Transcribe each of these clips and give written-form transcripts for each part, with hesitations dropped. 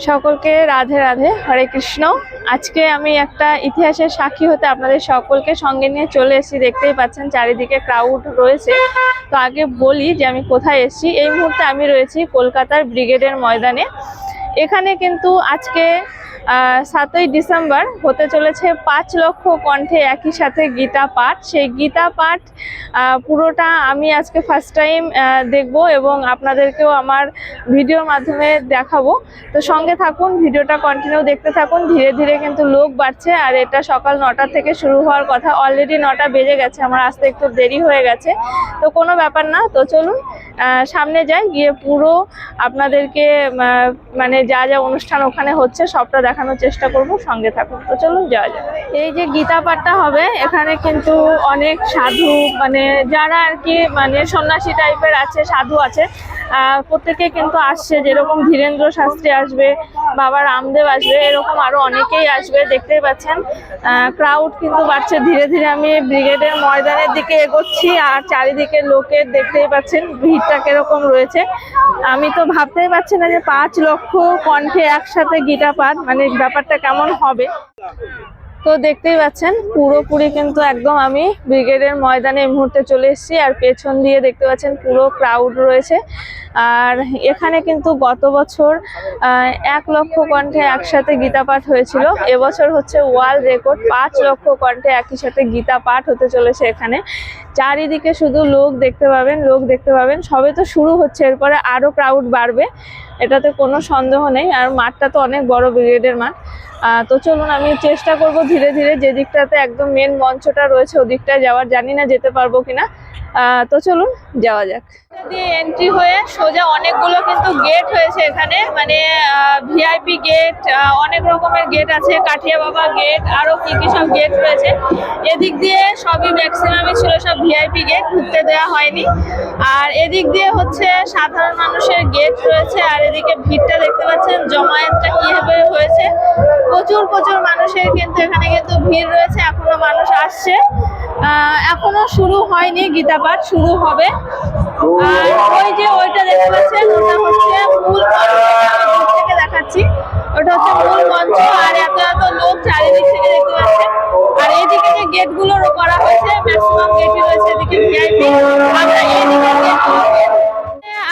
সকলকে রাধে রাধে, হরে কৃষ্ণ। আজকে আমি একটা ইতিহাসের সাক্ষী হতে আপনাদের সকলকে সঙ্গে নিয়ে চলে এসেছি। দেখতেই পাচ্ছেন চারিদিকে ক্রাউড রয়েছে। তো আগে বলি যে আমি কোথায় এসেছি। এই মুহূর্তে আমি রয়েছি কলকাতার ব্রিগেডের ময়দানে। এখানে কিন্তু আজকে 7ই ডিসেম্বর হতে চলেছে 5 লক্ষ কণ্ঠে একই সাথে গীতা পাঠ। সেই গীতা পাঠ পুরোটা আমি আজকে ফার্স্ট টাইম দেখব এবং আপনাদেরকেও আমার ভিডিওর মাধ্যমে দেখাবো। তো সঙ্গে থাকুন, ভিডিওটা কন্টিনিউ দেখতে থাকুন। ধীরে ধীরে কিন্তু লোক বাড়ছে, আর এটা সকাল 9টা থেকে শুরু হওয়ার কথা। অলরেডি 9টা বেজে গেছে, আমার আসতে একটু দেরি হয়ে গেছে। তো কোনো ব্যাপার না, তো চলুন সামনে যাই, গিয়ে পুরো আপনাদেরকে মানে যা যা অনুষ্ঠান ওখানে হচ্ছে সবটা দেখানোর চেষ্টা করব। সঙ্গে থাকুন, তো চলুন যাওয়া যাক। এই যে গীতা পাঠটা হবে, এখানে কিন্তু অনেক সাধু, মানে যারা আর কি মানে সন্ন্যাসী টাইপের আছে, সাধু আছে, প্রত্যেকে কিন্তু আসছে। যেরকম ধীরেন্দ্র শাস্ত্রী আসবে, বাবা রামদেব আসবে, এরকম আরো অনেকেই আসবে। দেখতেই পাচ্ছেন ক্রাউড কিন্তু বাড়ছে ধীরে ধীরে। আমি ব্রিগেডের ময়দানের দিকে এগোচ্ছি, আর চারিদিকে লোকের দেখতেই পাচ্ছেন ভিড়টা কিরকম রয়েছে। আমি তো ভাবতেই পারছি না যে 5 লক্ষ কণ্ঠে একসাথে গীতা পাঠ, মানে ব্যাপারটা কেমন হবে। তো দেখতেই পাচ্ছেন পুরোপুরি কিন্তু একদম আমি ব্রিগেডের ময়দানে এই মুহূর্তে চলে এসেছি, আর পেছন দিয়ে দেখতে পাচ্ছেন পুরো ক্রাউড রয়েছে। আর এখানে কিন্তু গত বছর 1 লক্ষ কণ্ঠে একসাথে গীতা পাঠ হয়েছিল। এবছর হচ্ছে ওয়ার্ল্ড রেকর্ড, 5 লক্ষ কণ্ঠে একই সাথে গীতা পাঠ হতে চলেছে এখানে। চারিদিকে শুধু লোক দেখতে পাবেন, লোক দেখতে পাবেন। সবে তো শুরু হচ্ছে, এরপরে আরো ক্রাউড বাড়বে, এটাতে কোনো সন্দেহ নেই। আর মাঠটা তো অনেক বড়, ব্রিগেডের মাঠ। তো চলুন আমি চেষ্টা করব ধীরে ধীরে যে দিকটাতে একদম মেন মঞ্চটা রয়েছে ওদিকটায় যাওয়ার। জানি না যেতে পারবো কিনা, তো চলুন যাওয়া যাক। দিয়ে এন্ট্রি হয়ে সোজা অনেকগুলো কিন্তু গেট হয়েছে এখানে, মানে ভিআইপি গেট, অনেক রকমের গেট আছে, কাঠিয়া বাবা গেট, আরো কি কি সব গেট রয়েছে। এদিক দিয়ে সবই ম্যাক্সিমামই ছিল সব ভিআইপি গেট, ঢুকতে দেওয়া হয়নি। আর এদিক দিয়ে হচ্ছে সাধারণ মানুষের গেট রয়েছে। আর এদিকে ভিড়টা দেখতে পাচ্ছেন, জমায়েতটা কিভাবে হয়েছে। প্রচুর প্রচুর মানুষের কিন্তু এখানে কিন্তু ভিড় রয়েছে, এখনো মানুষ আসছে। এখনো শুরু হয়নি গীতা পাঠ, শুরু হবে। আর ওই যে ওইটা দেখতে পাচ্ছেন, ওটা হচ্ছে মূল মঞ্চ, দূর থেকে দেখাচ্ছি, ওটা হচ্ছে মূল মঞ্চ। আর এত এত লোক চারিদিক থেকে দেখতে পাচ্ছেন। আর এইদিকে যে গেট গুলো করা হয়েছে, ম্যাক্সিমাম গেটই রয়েছে এদিকে ভিআইপি। আমরা এইদিকে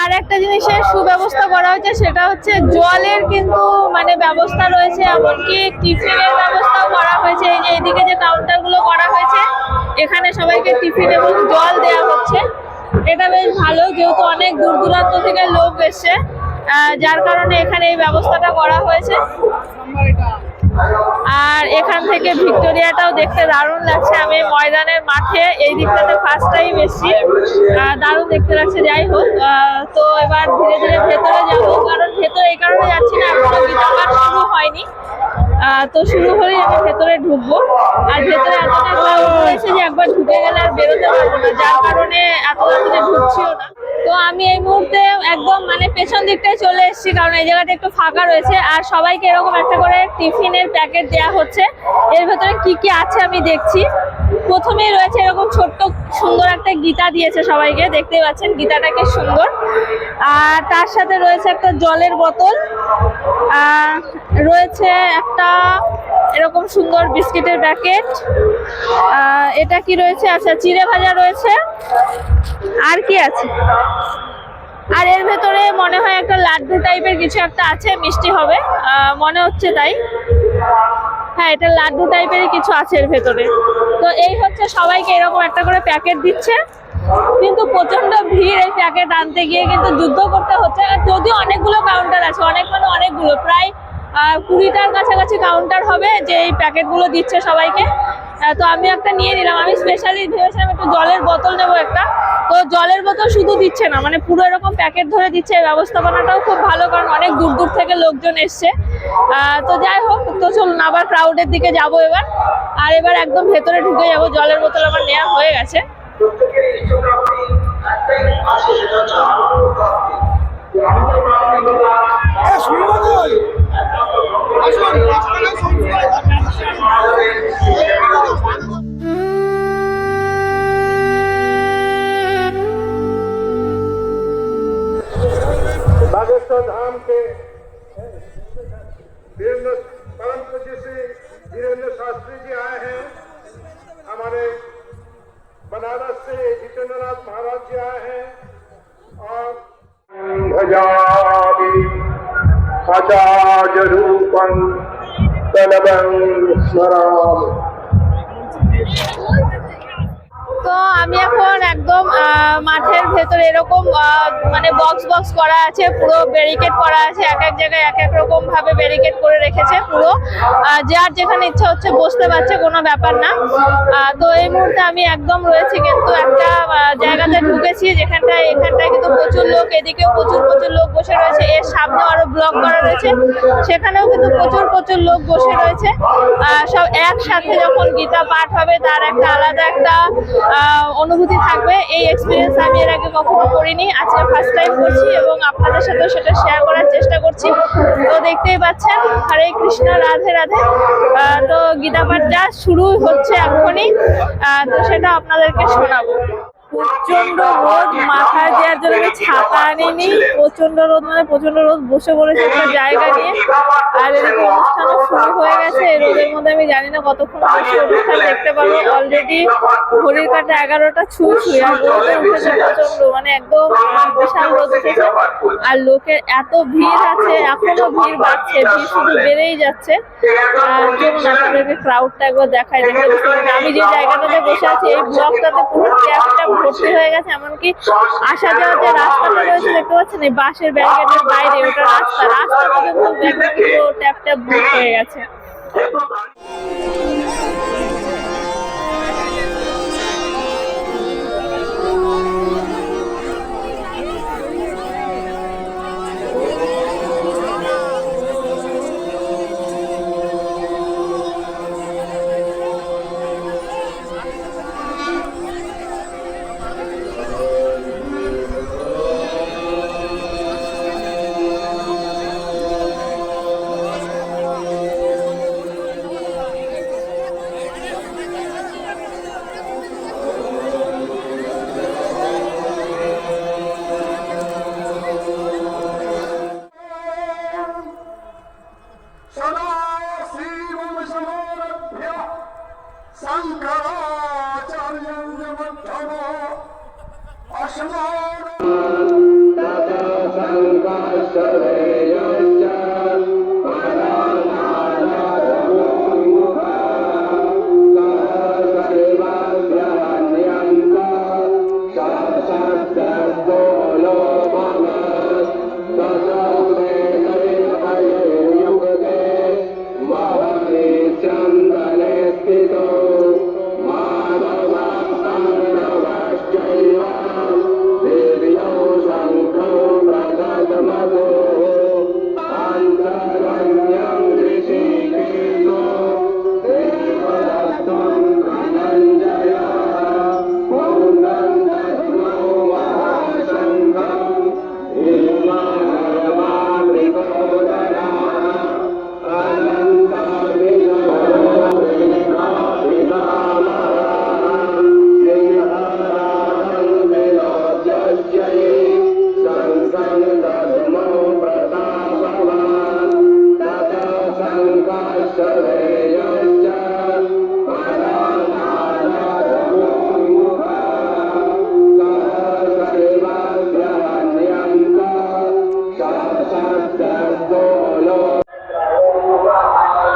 আর একটা জিনিসের সুব্যবস্থা করা হয়েছে, সেটা হচ্ছে জলের কিন্তু মানে ব্যবস্থা রয়েছে, এমনকি টিফিনের ব্যবস্থাও করা হয়েছে। এই যে এদিকে যে কাউন্টার গুলো করা হয়েছে, এখানে সবাইকে টিফিন এবং জল দেওয়া হচ্ছে। এটা বেশ ভালো, যেহেতু অনেক দূর দূরান্ত থেকে লোক এসছে, যার কারণে এখানে এই ব্যবস্থাটা করা হয়েছে। আর এখান থেকে ভিক্টোরিয়াটাও দেখতে দারুণ লাগছে। আমি ময়দানের মাঠে এই দিকটাতে ফার্স্ট টাইম এসেছি, দারুণ দেখতে লাগছে। যাই হোক, তো এবার ধীরে ধীরে ভেতরে যাবো, কারণ ভেতরে এই কারণে যাচ্ছি না, এখনো গীতা পাঠ শুরু হয়নি। তো শুরু হলেই আমি ভেতরে ঢুকবো। আর ভেতরে এতটা ক্রাউড রয়েছে যে একবার ঢুকে গেলে আর বেরোতে পারবো না, যার কারণে এত তাড়াতাড়ি ঢুকছিও না। তো আমি এই মুহূর্তে একদম মানে পেছন দিকটায় চলে এসেছি, কারণ এই জায়গাটা একটু ফাঁকা রয়েছে। আর সবাইকে এরকম একটা করে টিফিনের প্যাকেট দেওয়া হচ্ছে। এর ভেতরে কি কি আছে আমি দেখছি। প্রথমেই রয়েছে এরকম ছোট্ট সুন্দর একটা গীতা দিয়েছে সবাইকে, দেখতেই পাচ্ছেন গীতাটা কি সুন্দর। আর তার সাথে রয়েছে একটা জলের বোতল, রয়েছে একটা এরকম সুন্দর বিস্কিটের প্যাকেট। এটা কি রয়েছে, আচ্ছা চিড়ে ভাজা রয়েছে। আর কি আছে, আর এর ভেতরে মনে হয় একটা লাড্ডু টাইপের কিছু একটা আছে, মিষ্টি হবে মনে হচ্ছে তাই। হ্যাঁ, এটা লাড্ডু টাইপেরই কিছু আছে এর ভেতরে। তো এই হচ্ছে সবাইকে এরকম একটা করে প্যাকেট দিচ্ছে, কিন্তু প্রচন্ড ভিড়। এই প্যাকেট আনতে গিয়ে কিন্তু যুদ্ধ করতে হচ্ছে। যদিও অনেকগুলো কাউন্টার আছে, অনেক মানে অনেকগুলো, প্রায় 20টার কাছাকাছি কাউন্টার হবে যে এই প্যাকেটগুলো দিচ্ছে সবাইকে। তো আমি একটা নিয়ে নিলাম। আমি স্পেশালি ভেবেছিলাম একটু জলের বোতল নেবো একটা। তো জলের বোতল শুধু দিচ্ছে না, মানে পুরো এরকম প্যাকেট ধরে দিচ্ছে। এই ব্যবস্থাপনাটাও খুব ভালো, কারণ অনেক দূর দূর থেকে লোকজন এসছে। তো যাই হোক, তো চলুন আবার ক্রাউডের দিকে যাবো এবার। আর এবার একদম ভেতরে ঢুকে যাবো। জলের বোতল আমার নেওয়া হয়ে গেছে। बागेश्वर धाम के धीरेन्द्र परम पूज्य श्री धीरेन्द्र शास्त्री जी आए हैं। हमारे बनारस से जितेंद्रनाथ महाराज जी आए हैं और भजामि सचाज रूपं तनवं स्मरामि। তো আমি এখন একদম মাঠের ভেতরে এরকম মানে বক্স করা আছে, পুরো ব্যারিকেড করা আছে, এক এক জায়গায় এক এক রকম ভাবে ব্যারিকেড করে রেখেছে। পুরো যার যেখানে ইচ্ছা হচ্ছে বসতে পারছে, কোনো ব্যাপার না। তো এই মুহূর্তে আমি একদম রয়েছি কিন্তু একটা জায়গাতে ঢুকেছি এখানটায় কিন্তু প্রচুর লোক, এদিকেও প্রচুর লোক বসে রয়েছে, এর সামনে আরো ব্লক করা রয়েছে, সেখানেও কিন্তু প্রচুর লোক বসে রয়েছে। সব একসাথে যখন গীতা পাঠ হবে তার একটা আলাদা একটা অনুভূতি থাকবে। এই এক্সপিরিয়েন্স আমি এর আগে কখনো করিনি, আজকে ফার্স্ট টাইম করছি এবং আপনাদের সাথে সেটা শেয়ার করার চেষ্টা করছি। তো দেখতেই পাচ্ছেন, হরে কৃষ্ণ, রাধে রাধে। তো গীতা পাঠ যা শুরু হচ্ছে এখনই, তো সেটা আপনাদেরকে শোনাবো। প্রচন্ড রোদ, মাথায় দেওয়ার জন্য আমি ছাতা আনিনি। প্রচন্ড রোদ, মানে প্রচন্ড রোদ, বসে পড়েছে একটা জায়গা নিয়ে। আর এদিকে অনুষ্ঠানও শুরু হয়ে গেছে। এই রোদের মধ্যে আমি জানি না কতক্ষণ বসে অনুষ্ঠান দেখতে পারবো। অলরেডি ঘড়ির কাঁটা 11টা ছুঁই আর রোদে উঠেছে প্রচন্ড, মানে একদম বিশাল রোদ উঠেছে। আর লোকের এত ভিড় আছে, এখনো ভিড় বাড়ছে, ভিড় শুধু বেড়েই যাচ্ছে। চলুন আপনাদেরকে ক্রাউডটা একবার দেখাই। আমি যে জায়গাটাতে বসে আছি এই ব্লকটাতে পুরো ট্যাপটা ভর্তি হয়ে গেছে। এমনকি আসা যাওয়ার যে রাস্তাটা রয়েছে দেখতে পাচ্ছেন, এই বাঁশের ব্যারিকেডের বাইরে ওটা রাস্তা পর্যন্ত একদম পুরো ট্যাপটা বুক হয়ে গেছে।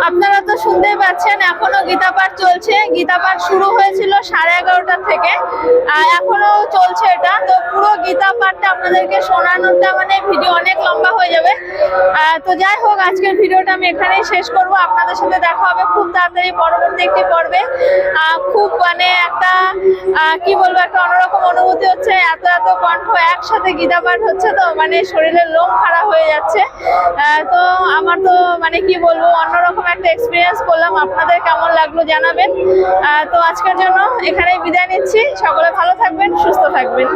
আপনারা তো শুনতেই পাচ্ছেন এখনো গীতা পাঠ চলছে। গীতা পাঠ শুরু হয়েছিল 11:30 থেকে, এখনো চলছে এটা। তো পুরো গীতা পাঠটা আপনাদেরকে শোনানোটা মানে ভিডিও অনেক লম্বা হয়ে যাবে। তো যাই হোক, আজকের ভিডিওটা আমি এখানেই শেষ করব। আপনাদের সাথে দেখা হবে খুব তাড়াতাড়ি পরবর্তী একটি পর্বে। খুব মানে একটা কি বলবো, একটা অন্যরকম অনুভূতি হচ্ছে। এত কণ্ঠ একসাথে গীতা পাঠ হচ্ছে, তো মানে শরীরের লোম খাড়া হয়ে যাচ্ছে। তো আমার তো মানে কি বলবো, অন্যরকম একটা এক্সপিরিয়েন্স করলাম। আপনাদের কেমন লাগলো জানাবেন। তো আজকের জন্য এখানেই বিদায় নিচ্ছি। সকলে ভালো থাকবেন, সুস্থ থাকবেন।